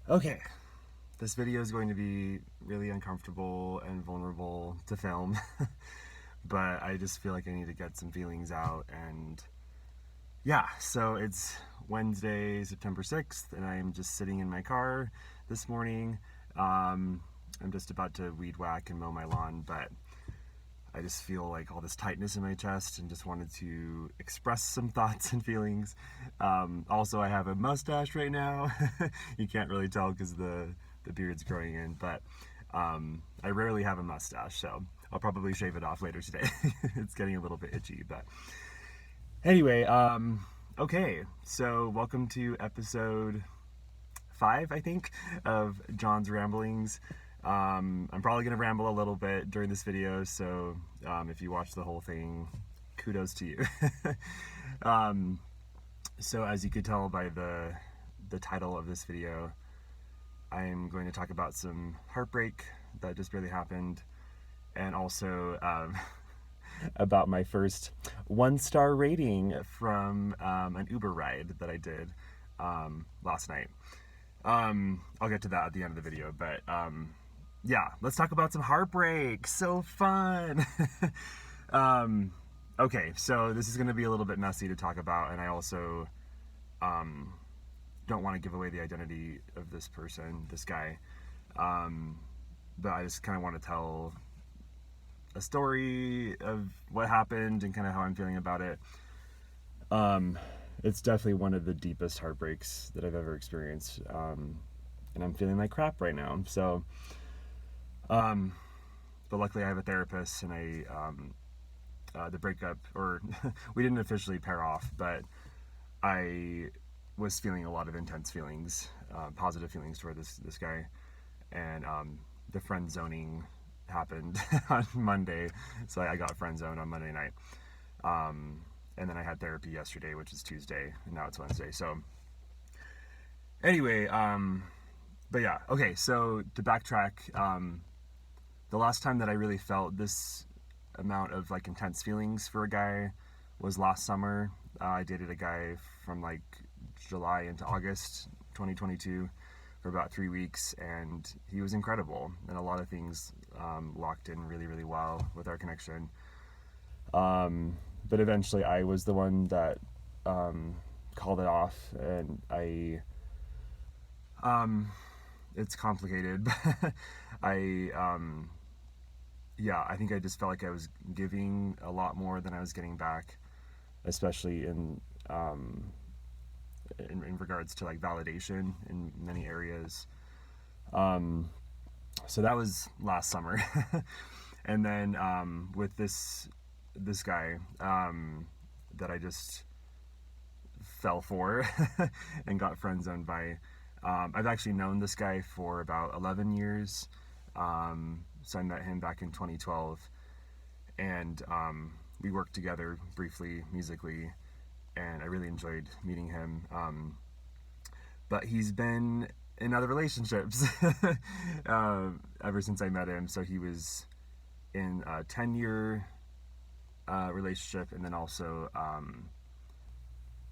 Okay, this video is going to be really uncomfortable and vulnerable to film, but I just feel like I need to get some feelings out. And yeah, so it's Wednesday, September 6th, and I'm just sitting in my car this morning. I'm just about to weed whack and mow my lawn, but I just feel like all this tightness in my chest and just wanted to express some thoughts and feelings. Also, I have a mustache right now. You can't really tell because the beard's growing in, but I rarely have a mustache, so I'll probably shave it off later today. It's getting a little bit itchy, but anyway, okay, so welcome to episode 5, I think, of John's Ramblings. I'm probably going to ramble a little bit during this video, so if you watch the whole thing, kudos to you. So as you could tell by the title of this video, I'm going to talk about some heartbreak that just really happened, and also about my first 1-star rating from an Uber ride that I did last night. I'll get to that at the end of the video, but yeah, let's talk about some heartbreak. So fun. Okay, so this is going to be a little bit messy to talk about, and I also don't want to give away the identity of this person, this guy. But I just kind of want to tell a story of what happened and kind of how I'm feeling about it. It's definitely one of the deepest heartbreaks that I've ever experienced, and I'm feeling like crap right now. So, but luckily I have a therapist, and the breakup, or we didn't officially pair off, but I was feeling a lot of intense feelings, positive feelings toward this guy, and the friend zoning happened on Monday, so I got friend zoned on Monday night. And then I had therapy yesterday, which is Tuesday, and now it's Wednesday. So anyway, but yeah, okay, so to backtrack, the last time that I really felt this amount of like intense feelings for a guy was last summer. I dated a guy from like July into August 2022 for about 3 weeks, and he was incredible, and a lot of things locked in really, really well with our connection. But eventually I was the one that called it off, and it's complicated. I think I just felt like I was giving a lot more than I was getting back, especially in regards to like validation in many areas. So that was last summer. And then with this guy that I just fell for and got friend zoned by, I've actually known this guy for about 11 years. So I met him back in 2012, and we worked together briefly musically, and I really enjoyed meeting him. But he's been in other relationships ever since I met him. So he was in a 10-year relationship, and then also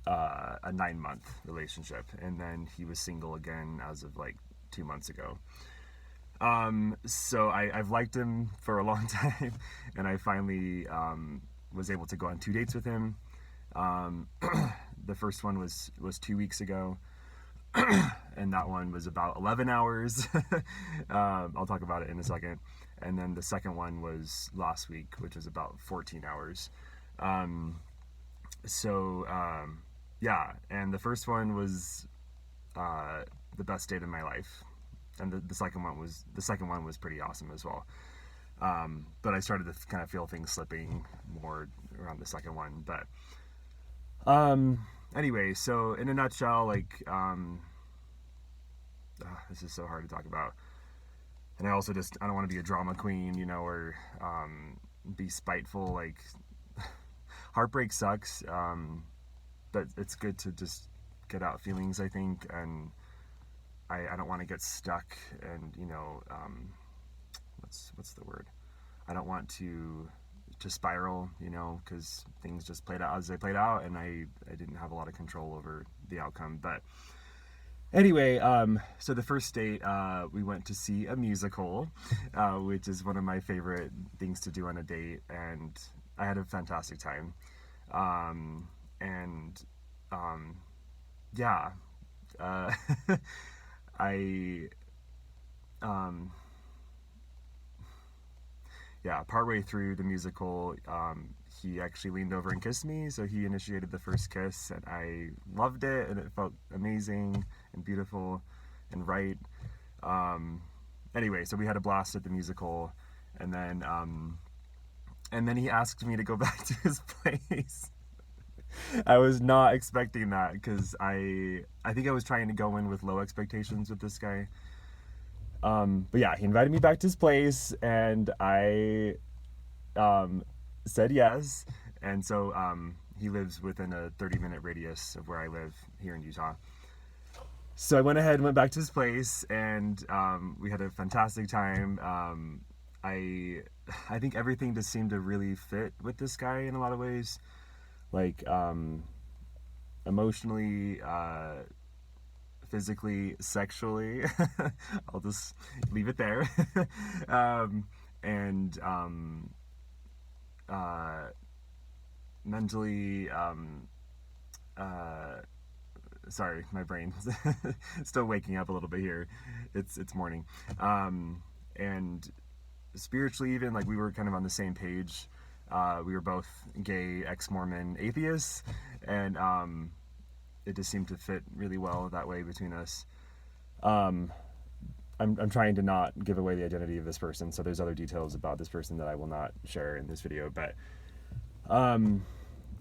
a 9-month relationship, and then he was single again as of like 2 months ago. So I've liked him for a long time, and I finally was able to go on 2 dates with him. The first one was 2 weeks ago, and that one was about 11 hours. I'll talk about it in a second. And then the second one was last week, which was about 14 hours. Yeah, and the first one was the best date of my life, and the second one was pretty awesome as well. But I started to kind of feel things slipping more around the second one. But anyway, so in a nutshell, like this is so hard to talk about, and I also I don't want to be a drama queen, or be spiteful. Like heartbreak sucks, but it's good to just get out feelings, I think, and I don't want to get stuck, and what's the word? I don't want to spiral, because things just played out as they played out, and I didn't have a lot of control over the outcome. But Anyway, so the first date, we went to see a musical, which is one of my favorite things to do on a date, and I had a fantastic time. And yeah, uh, I um, yeah, partway through the musical, he actually leaned over and kissed me. So he initiated the first kiss, and I loved it, and it felt amazing and beautiful and right. Um, anyway, so we had a blast at the musical, and then he asked me to go back to his place. I was not expecting that because I think I was trying to go in with low expectations with this guy. But yeah, he invited me back to his place, and I um, said yes. And so he lives within a 30-minute radius of where I live here in Utah. So I went ahead and went back to his place, and we had a fantastic time. I think everything just seemed to really fit with this guy in a lot of ways, like emotionally, physically, sexually. I'll just leave it there. um, and uh, mentally, uh, sorry, my brain's still waking up a little bit here. It's morning. And spiritually, even, like, we were kind of on the same page. We were both gay, ex-Mormon atheists, and it just seemed to fit really well that way between us. I'm trying to not give away the identity of this person, so there's other details about this person that I will not share in this video. But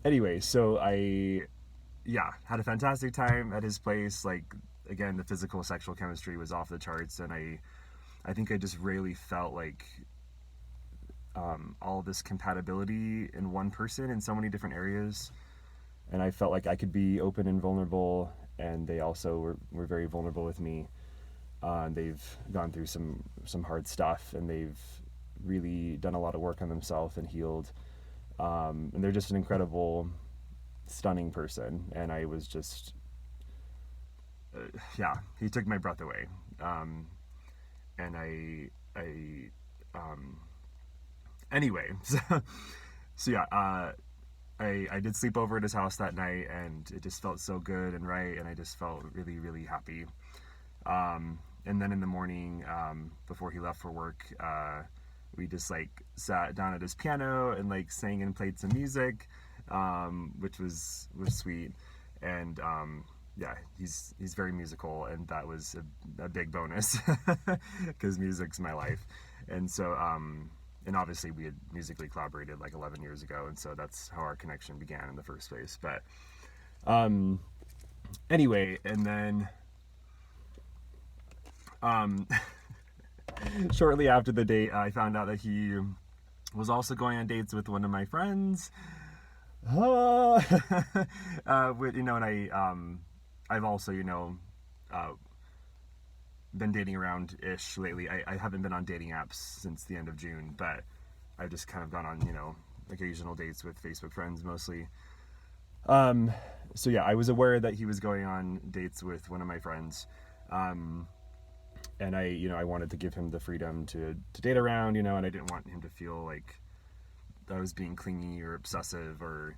anyway, so I had a fantastic time at his place. Like, again, the physical sexual chemistry was off the charts, and I think I just really felt like all this compatibility in one person in so many different areas. And I felt like I could be open and vulnerable, and they also were very vulnerable with me. They've gone through some hard stuff, and they've really done a lot of work on themselves and healed. And they're just an incredible, stunning person. And I was just, he took my breath away. And anyway, so yeah, I did sleep over at his house that night, and it just felt so good and right, and I just felt really, really happy. And then in the morning, before he left for work, we just like sat down at his piano and like sang and played some music, which was sweet. And yeah, he's very musical, and that was a big bonus because music's my life. And so and obviously we had musically collaborated like 11 years ago, and so that's how our connection began in the first place. But anyway, and then shortly after the date, I found out that he was also going on dates with one of my friends. With, and I've also, been dating around-ish lately. I haven't been on dating apps since the end of June, but I've just kind of gone on, occasional dates with Facebook friends mostly. So yeah, I was aware that he was going on dates with one of my friends. And I wanted to give him the freedom to date around, and I didn't want him to feel like I was being clingy or obsessive or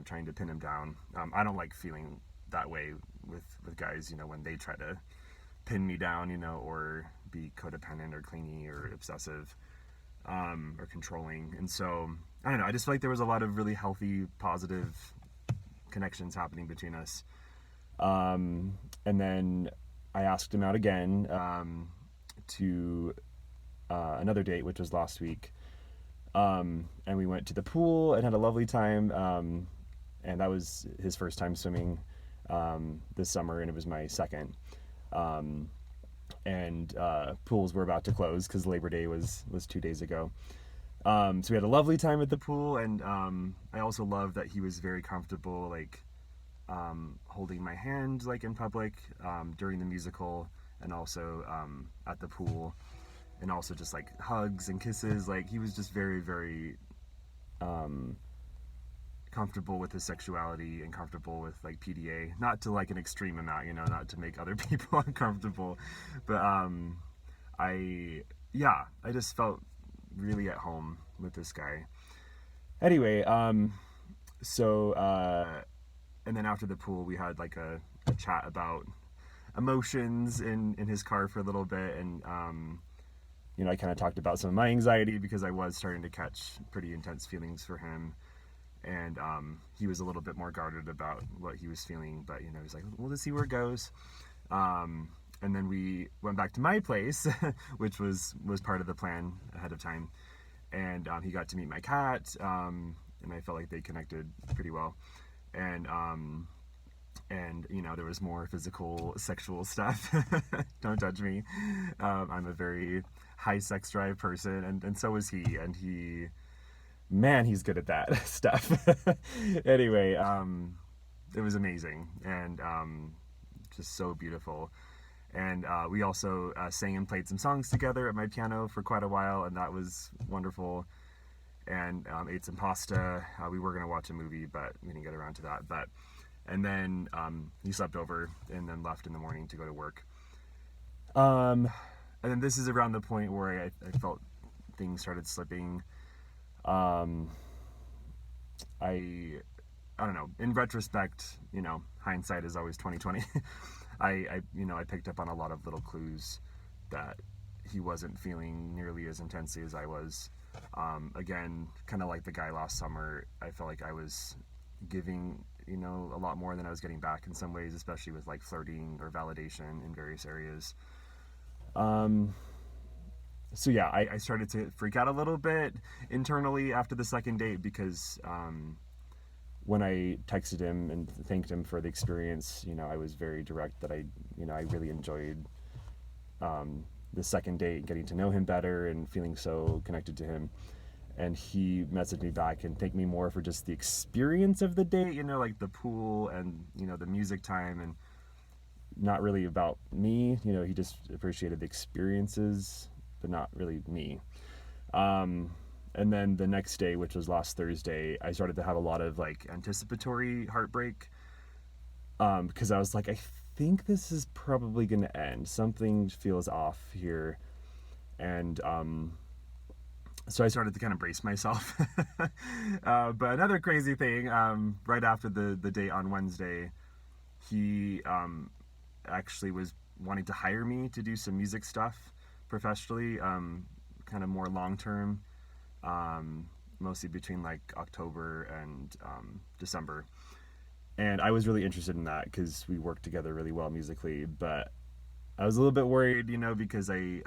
trying to pin him down. I don't like feeling that way with guys, when they try to pin me down, or be codependent or clingy or obsessive or controlling. And so, I don't know, I just feel like there was a lot of really healthy, positive connections happening between us. And then I asked him out again to another date, which was last week. And we went to the pool and had a lovely time. And that was his first time swimming this summer, and it was my second. And pools were about to close because Labor Day was 2 days ago. So we had a lovely time at the pool, and I also loved that he was very comfortable, like holding my hand, like in public, during the musical, and also at the pool, and also just like hugs and kisses. Like, he was just very, very comfortable with his sexuality and comfortable with like PDA, not to like an extreme amount, you know, not to make other people uncomfortable, but I just felt really at home with this guy. Anyway, so and then after the pool we had like a chat about emotions in his car for a little bit, and you know, I kind of talked about some of my anxiety because I was starting to catch pretty intense feelings for him, and he was a little bit more guarded about what he was feeling, but you know, he's like, we'll just see where it goes. And then we went back to my place, which was part of the plan ahead of time, and he got to meet my cat, and I felt like they connected pretty well, and you know, there was more physical sexual stuff. Don't judge me. I'm a very high sex drive person, and so is he, and man, he's good at that stuff. Anyway, it was amazing, and just so beautiful. And we also sang and played some songs together at my piano for quite a while, and that was wonderful. And ate some pasta. We were going to watch a movie, but we didn't get around to that. And then he slept over and then left in the morning to go to work. And then this is around the point where I felt things started slipping. I don't know. In retrospect, you know, hindsight is always 20/20. I picked up on a lot of little clues that he wasn't feeling nearly as intensely as I was. Again, kind of like the guy last summer, I felt like I was giving, you know, a lot more than I was getting back in some ways, especially with like flirting or validation in various areas. So yeah, I started to freak out a little bit internally after the second date because when I texted him and thanked him for the experience, you know, I was very direct that I really enjoyed the second date, getting to know him better and feeling so connected to him. And he messaged me back and thanked me more for just the experience of the date, you know, like the pool and, you know, the music time, and not really about me. You know, he just appreciated the experiences, but not really me. And then the next day, which was last Thursday, I started to have a lot of like anticipatory heartbreak, because I was like, I think this is probably going to end. Something feels off here. And so I started to kind of brace myself. But another crazy thing, right after the date on Wednesday, he actually was wanting to hire me to do some music stuff professionally, kind of more long-term, mostly between like October and December. And I was really interested in that because we worked together really well musically, but I was a little bit worried, you know, because I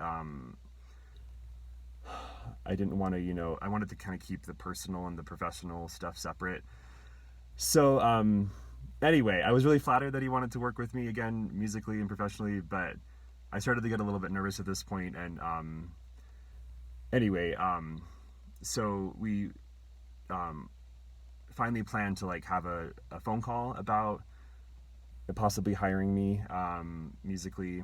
didn't want to, you know, I wanted to kind of keep the personal and the professional stuff separate. So anyway, I was really flattered that he wanted to work with me again, musically and professionally, but I started to get a little bit nervous at this point. And anyway, so we finally planned to like have a phone call about possibly hiring me musically,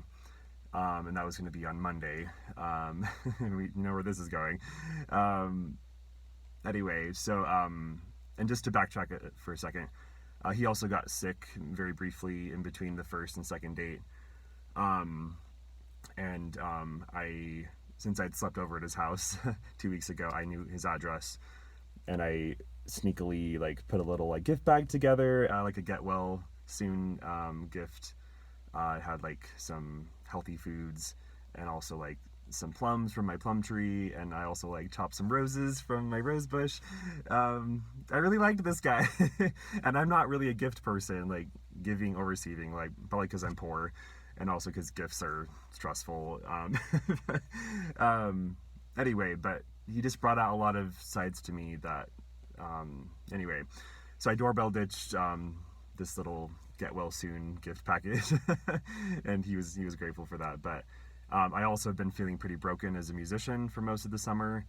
and that was going to be on Monday. And we know where this is going. Anyway, so and just to backtrack it for a second, he also got sick very briefly in between the first and second date, and I, since I'd slept over at his house 2 weeks ago, I knew his address, and I sneakily like put a little like gift bag together, like a get well soon gift. It had like some healthy foods and also like some plums from my plum tree, and I also like chopped some roses from my rose bush. I really liked this guy. And I'm not really a gift person, like giving or receiving, like probably because I'm poor and also because gifts are stressful. Anyway, but he just brought out a lot of sides to me that anyway, so I doorbell ditched this little get well soon gift package and he was grateful for that. But I also have been feeling pretty broken as a musician for most of the summer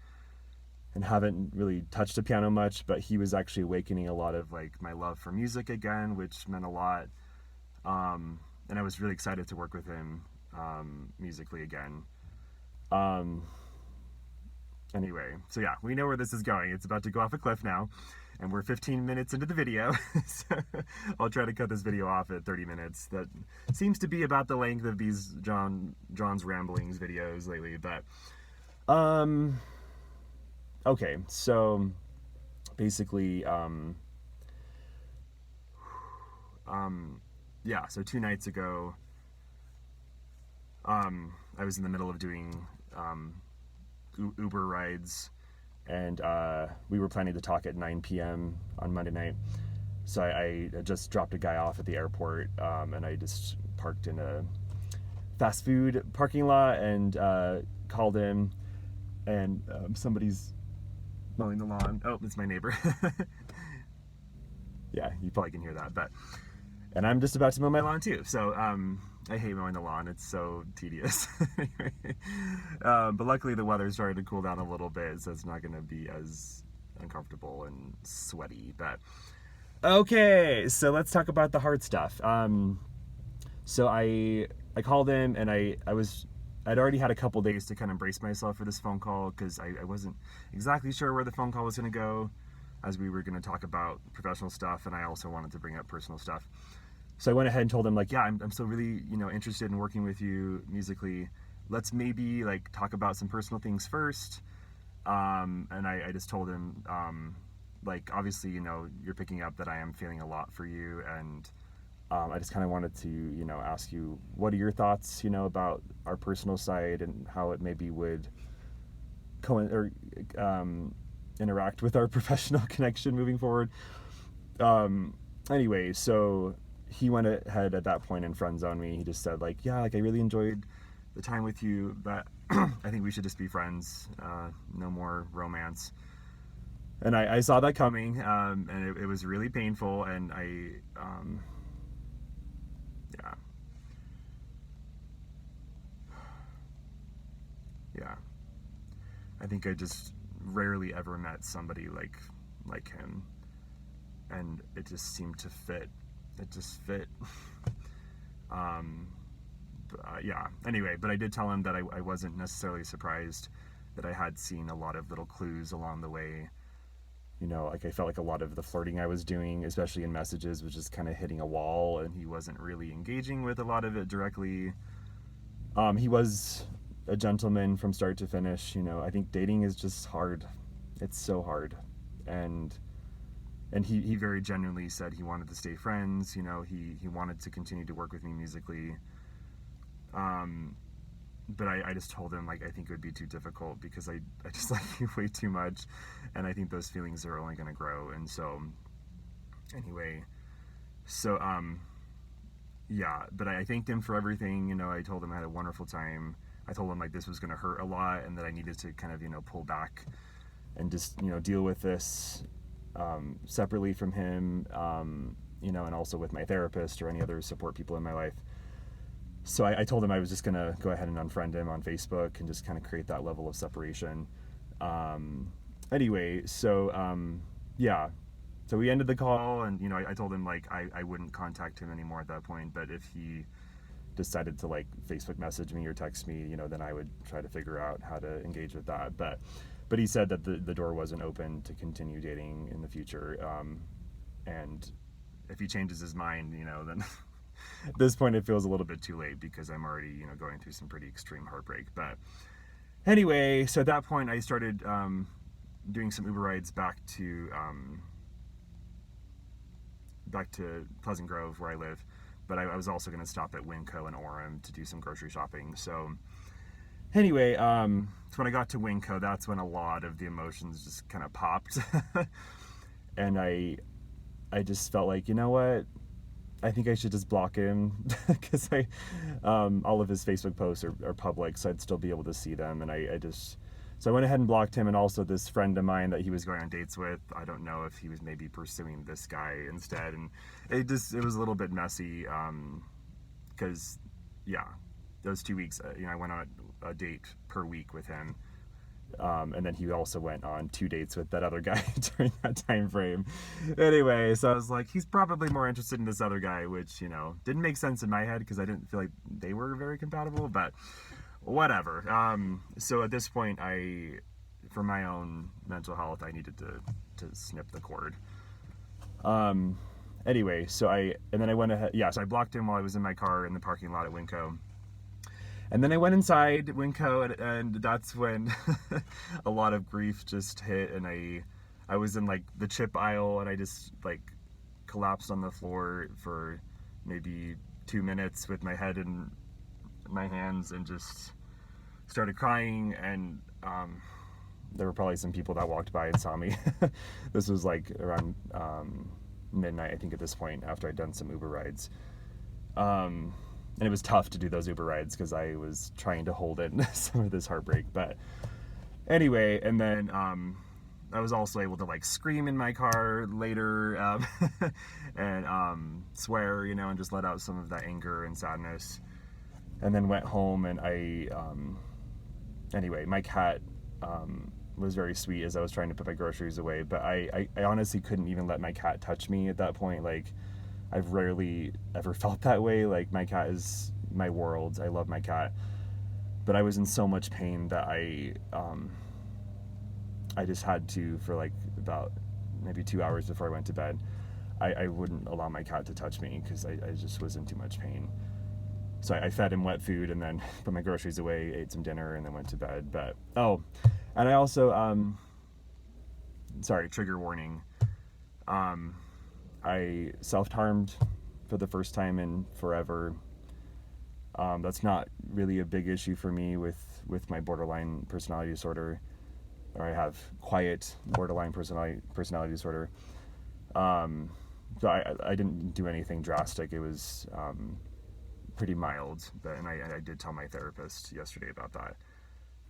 and haven't really touched the piano much, but he was actually awakening a lot of like my love for music again, which meant a lot. And I was really excited to work with him musically again. Anyway, so yeah, we know where this is going. It's about to go off a cliff now. and we're 15 minutes into the video, so I'll try to cut this video off at 30 minutes. That seems to be about the length of these John's ramblings videos lately, but okay, so basically yeah, so 2 nights ago I was in the middle of doing Uber rides, and we were planning to talk at 9 p.m. on Monday night. So I just dropped a guy off at the airport, and I just parked in a fast food parking lot and called him, and somebody's mowing the lawn. Oh, it's my neighbor. Yeah, you probably can hear that, and I'm just about to mow my lawn too. So I hate mowing the lawn. It's so tedious. But luckily the weather started to cool down a little bit, so it's not going to be as uncomfortable and sweaty. But okay, so let's talk about the hard stuff. So I called him, and I'd already had a couple days to kind of brace myself for this phone call, because I wasn't exactly sure where the phone call was going to go, as we were going to talk about professional stuff, and I also wanted to bring up personal stuff. So I went ahead and told him, like, yeah, I'm still really, interested in working with you musically. Let's maybe, like, talk about some personal things first. And I just told him, like, obviously, you're picking up that I am feeling a lot for you, and I just kind of wanted to, ask you, what are your thoughts, about our personal side and how it maybe would interact with our professional connection moving forward. Anyway, so he went ahead at that point and friend zoned me. He just said, like, yeah, like, I really enjoyed the time with you, but I think we should just be friends. No more romance. And I saw that coming, and it was really painful, and yeah, I think I just rarely ever met somebody like him, and it just seemed to fit. It just fit. Yeah, anyway, but I did tell him that I wasn't necessarily surprised, that I had seen a lot of little clues along the way. Like, I felt like a lot of the flirting I was doing, especially in messages, was just kind of hitting a wall, and he wasn't really engaging with a lot of it directly. He was a gentleman from start to finish. I think dating is just hard. It's so hard. And he very genuinely said he wanted to stay friends. He wanted to continue to work with me musically. But I just told him, like, I think it would be too difficult, because I just like you way too much, and I think those feelings are only going to grow. And so anyway, so yeah, but I thanked him for everything. I told him I had a wonderful time. I told him, like, this was going to hurt a lot, and that I needed to kind of pull back and just deal with this separately from him, and also with my therapist or any other support people in my life. So I told him I was just going to go ahead and unfriend him on Facebook and just kind of create that level of separation. Anyway, so yeah, so we ended the call, and I told him, like, I wouldn't contact him anymore at that point, but if he decided to, like, Facebook message me or text me, then I would try to figure out how to engage with that. But he said that the door wasn't open to continue dating in the future, and if he changes his mind, then at this point it feels a little bit too late, because I'm already going through some pretty extreme heartbreak. But anyway, so at that point I started doing some Uber rides back to Pleasant Grove, where I live, but I was also going to stop at Winco and Orem to do some grocery shopping. So anyway, so when I got to Winco, that's when a lot of the emotions just kind of popped. And I just felt like, you know what, I think I should just block him, because all of his Facebook posts are public, so I'd still be able to see them. And so I went ahead and blocked him, and also this friend of mine that he was going on dates with. I don't know if he was maybe pursuing this guy instead, and it was a little bit messy, because yeah, those 2 weeks, I went on a date per week with him. And then he also went on 2 dates with that other guy during that time frame. Anyway, so I was like, he's probably more interested in this other guy, which, didn't make sense in my head, because I didn't feel like they were very compatible, but whatever. So at this point, for my own mental health, I needed to to snip the cord. Anyway, so I went ahead, so I blocked him while I was in my car in the parking lot at Winco. And then I went inside Winco, and that's when a lot of grief just hit, and I was in like the chip aisle, and I just like collapsed on the floor for maybe 2 minutes with my head in my hands and just started crying. And there were probably some people that walked by and saw me. This was like around midnight, I think, at this point, after I'd done some Uber rides. And it was tough to do those Uber rides because I was trying to hold in some of this heartbreak. But anyway, and then I was also able to like scream in my car later and swear, and just let out some of that anger and sadness. And then went home, and anyway, my cat was very sweet as I was trying to put my groceries away. But I honestly couldn't even let my cat touch me at that point. Like, I've rarely ever felt that way. Like, my cat is my world. I love my cat. But I was in so much pain that I just had to, for like about maybe 2 hours before I went to bed, I wouldn't allow my cat to touch me because I just was in too much pain. So I fed him wet food and then put my groceries away, ate some dinner, and then went to bed. But, and I also, sorry, trigger warning. I self-harmed for the first time in forever. That's not really a big issue for me with my borderline personality disorder, or I have quiet borderline personality disorder. So I didn't do anything drastic. It was pretty mild, and I did tell my therapist yesterday about that.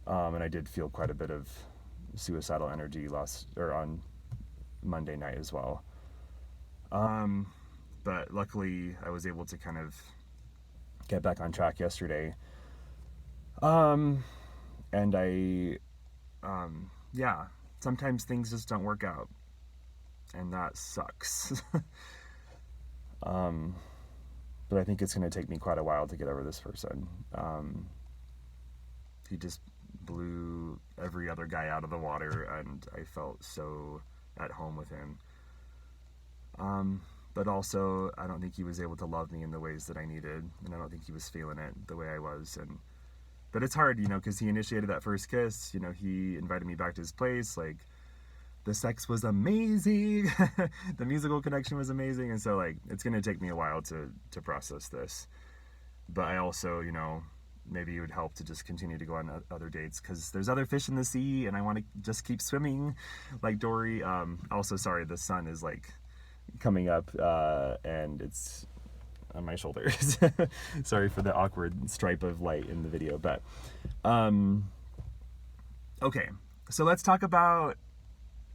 And I did feel quite a bit of suicidal energy on Monday night as well. But luckily I was able to kind of get back on track yesterday. And sometimes things just don't work out, and that sucks. But I think it's going to take me quite a while to get over this person. He just blew every other guy out of the water, and I felt so at home with him. But also, I don't think he was able to love me in the ways that I needed, and I don't think he was feeling it the way I was. But it's hard, because he initiated that first kiss. He invited me back to his place. Like, the sex was amazing. The musical connection was amazing. And so, like, it's going to take me a while to process this. But I also, maybe it would help to just continue to go on other dates, because there's other fish in the sea, and I want to just keep swimming like Dory. Also, sorry, the sun is, like, coming up, and it's on my shoulders. Sorry for the awkward stripe of light in the video, but okay, so let's talk about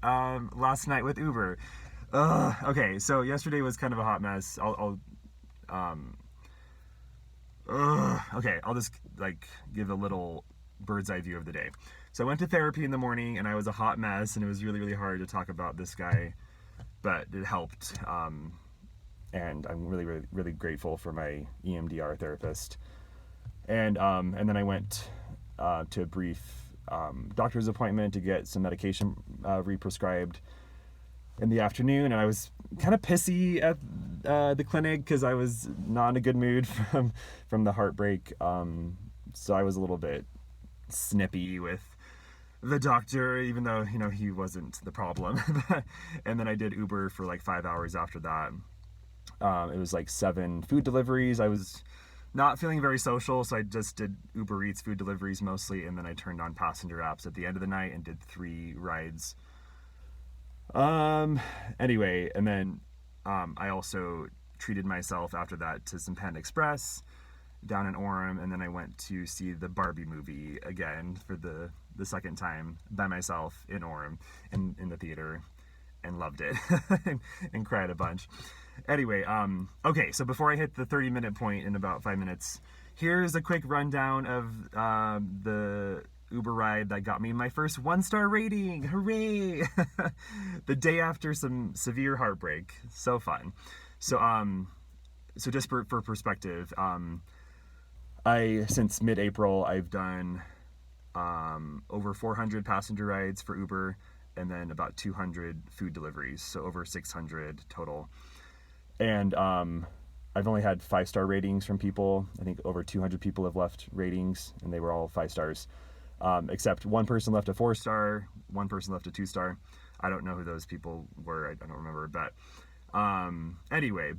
last night with Uber. Okay, so yesterday was kind of a hot mess. Okay, I'll just like give a little bird's eye view of the day. So I went to therapy in the morning, and I was a hot mess, and it was really, really hard to talk about this guy, but it helped. And I'm really, really, really grateful for my EMDR therapist. And then I went to a brief doctor's appointment to get some medication re-prescribed in the afternoon, and I was kind of pissy at the clinic because I was not in a good mood from the heartbreak. So I was a little bit snippy with the doctor, even though he wasn't the problem. And then I did Uber for like 5 hours after that. It was like 7 food deliveries. I was not feeling very social, so I just did Uber Eats food deliveries mostly, and then I turned on passenger apps at the end of the night and did 3 rides. Anyway, and then I also treated myself after that to some Panda Express down in Orem, and then I went to see the Barbie movie again for the second time by myself in Orem in the theater, and loved it and cried a bunch. Anyway, okay, so before I hit the 30-minute point in about 5 minutes, here's a quick rundown of the Uber ride that got me my first 1-star rating. Hooray! The day after some severe heartbreak. So fun. So just for perspective, since mid-April, I've done over 400 passenger rides for Uber, and then about 200 food deliveries, so over 600 total. And I've only had 5-star ratings from people. I think over 200 people have left ratings, and they were all 5 stars. Except one person left a 4-star, one person left a 2-star. I don't know who those people were. I don't remember. But anyway,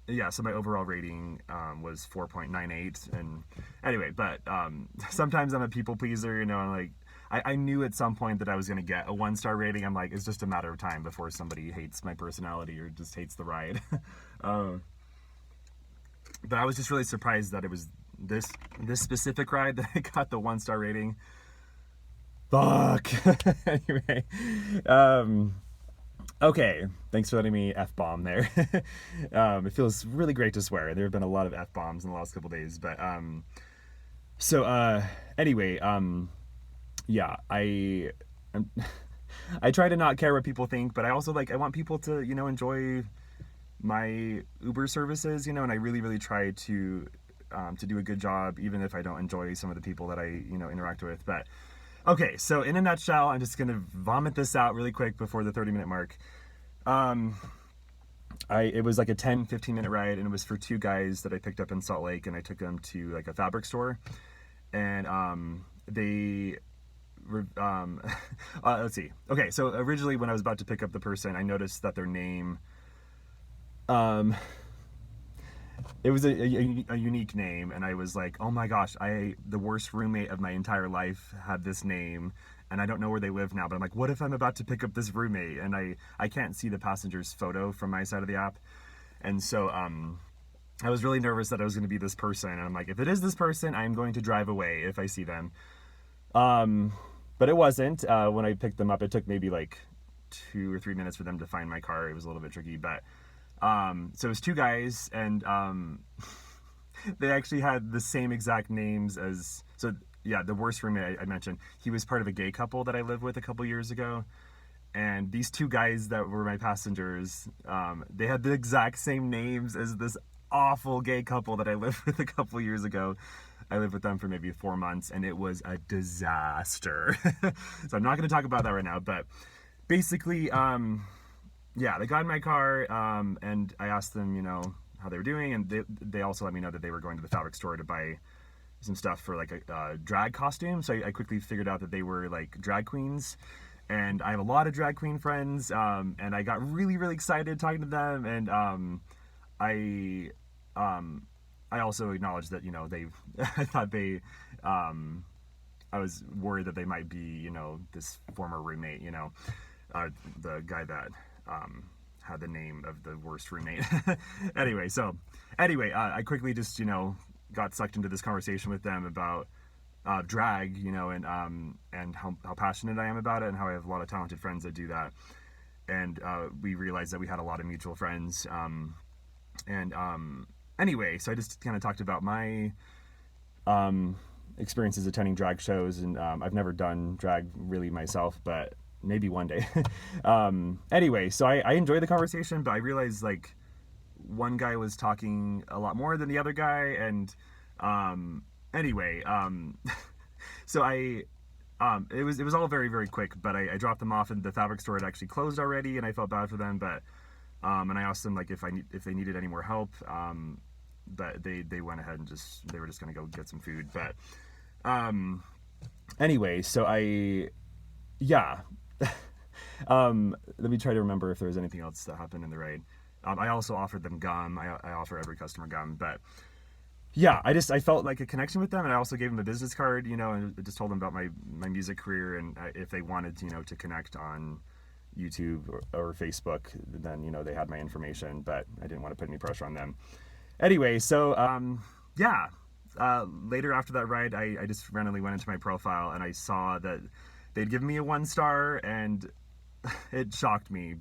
yeah, so my overall rating was 4.98. And anyway, but sometimes I'm a people pleaser, you know, and like, I knew at some point that I was going to get a 1-star rating. I'm like, it's just a matter of time before somebody hates my personality or just hates the ride. But I was just really surprised that it was this specific ride that I got the 1-star rating. Fuck. Anyway, okay, thanks for letting me F-bomb there. It feels really great to swear. There have been a lot of F-bombs in the last couple days, but anyway, yeah, I try to not care what people think, but I also I want people to, you know, enjoy my Uber services, you know, and I really try to do a good job, even if I don't enjoy some of the people that I, you know, interact with. But okay, so in a nutshell, I'm just gonna vomit this out really quick before the 30-minute mark. It was like a 10-15 minute ride, and it was for 2 guys that I picked up in Salt Lake, and I took them to like a fabric store, and let's see. Okay, so originally when I was about to pick up the person, I noticed that their name, it was a unique name, and I was like, oh my gosh, the worst roommate of my entire life had this name, and I don't know where they live now, but I'm like, what if I'm about to pick up this roommate, and I can't see the passenger's photo from my side of the app, and so, I was really nervous that I was going to be this person, and I'm like, if it is this person, I'm going to drive away if I see them. But it wasn't. When I picked them up, it took maybe like 2 or 3 minutes for them to find my car. It was a little bit tricky, but so it was 2 guys, and they actually had the same exact names as, so yeah, the worst roommate I mentioned, he was part of a gay couple that I lived with a couple years ago, and these 2 guys that were my passengers, they had the exact same names as this awful gay couple that I lived with a couple years ago. I lived with them for maybe 4 months, and it was a disaster. So I'm not going to talk about that right now, but basically, yeah, they got in my car, and I asked them, you know, how they were doing, and they also let me know that they were going to the fabric store to buy some stuff for like a drag costume. So I quickly figured out that they were like drag queens, and I have a lot of drag queen friends, and I got really excited talking to them, and I also acknowledged that, you know, I thought I was worried that they might be, you know, this former roommate, you know, the guy that had the name of the worst roommate. Anyway, I quickly just, you know, got sucked into this conversation with them about drag, you know, and how passionate I am about it, and how I have a lot of talented friends that do that. And we realized that we had a lot of mutual friends, anyway, so I just kind of talked about my experiences attending drag shows, and I've never done drag really myself, but maybe one day. Anyway, so I enjoyed the conversation, but I realized like one guy was talking a lot more than the other guy, and anyway, so it was all very quick, but I dropped them off, and the fabric store had actually closed already, and I felt bad for them, but and I asked them like if they needed any more help, but they went ahead and they were just gonna go get some food. But anyway, so yeah, let me try to remember if there was anything else that happened in the ride. I also offered them gum. I offer every customer gum, but yeah, I felt like a connection with them, and I also gave them a business card, you know, and just told them about my music career, and if they wanted, you know, to connect on YouTube or Facebook, then, you know, they had my information, but I didn't want to put any pressure on them. Anyway, so yeah, later after that ride, I just randomly went into my profile, and I saw that they'd given me a 1-star, and it shocked me,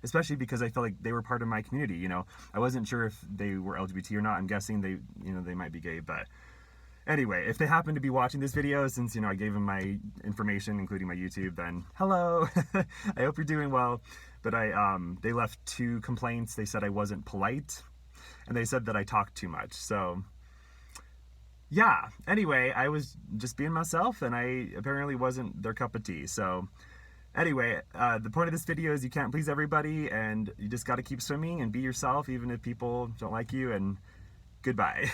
especially because I felt like they were part of my community, you know. I wasn't sure if they were LGBT or not. I'm guessing they might be gay, but anyway, if they happen to be watching this video, since, you know, I gave them my information, including my YouTube, then hello. I hope you're doing well. But they left 2 complaints. They said I wasn't polite, and they said that I talked too much. So yeah, anyway, I was just being myself, and I apparently wasn't their cup of tea. So anyway, the point of this video is you can't please everybody, and you just got to keep swimming and be yourself, even if people don't like you, and goodbye.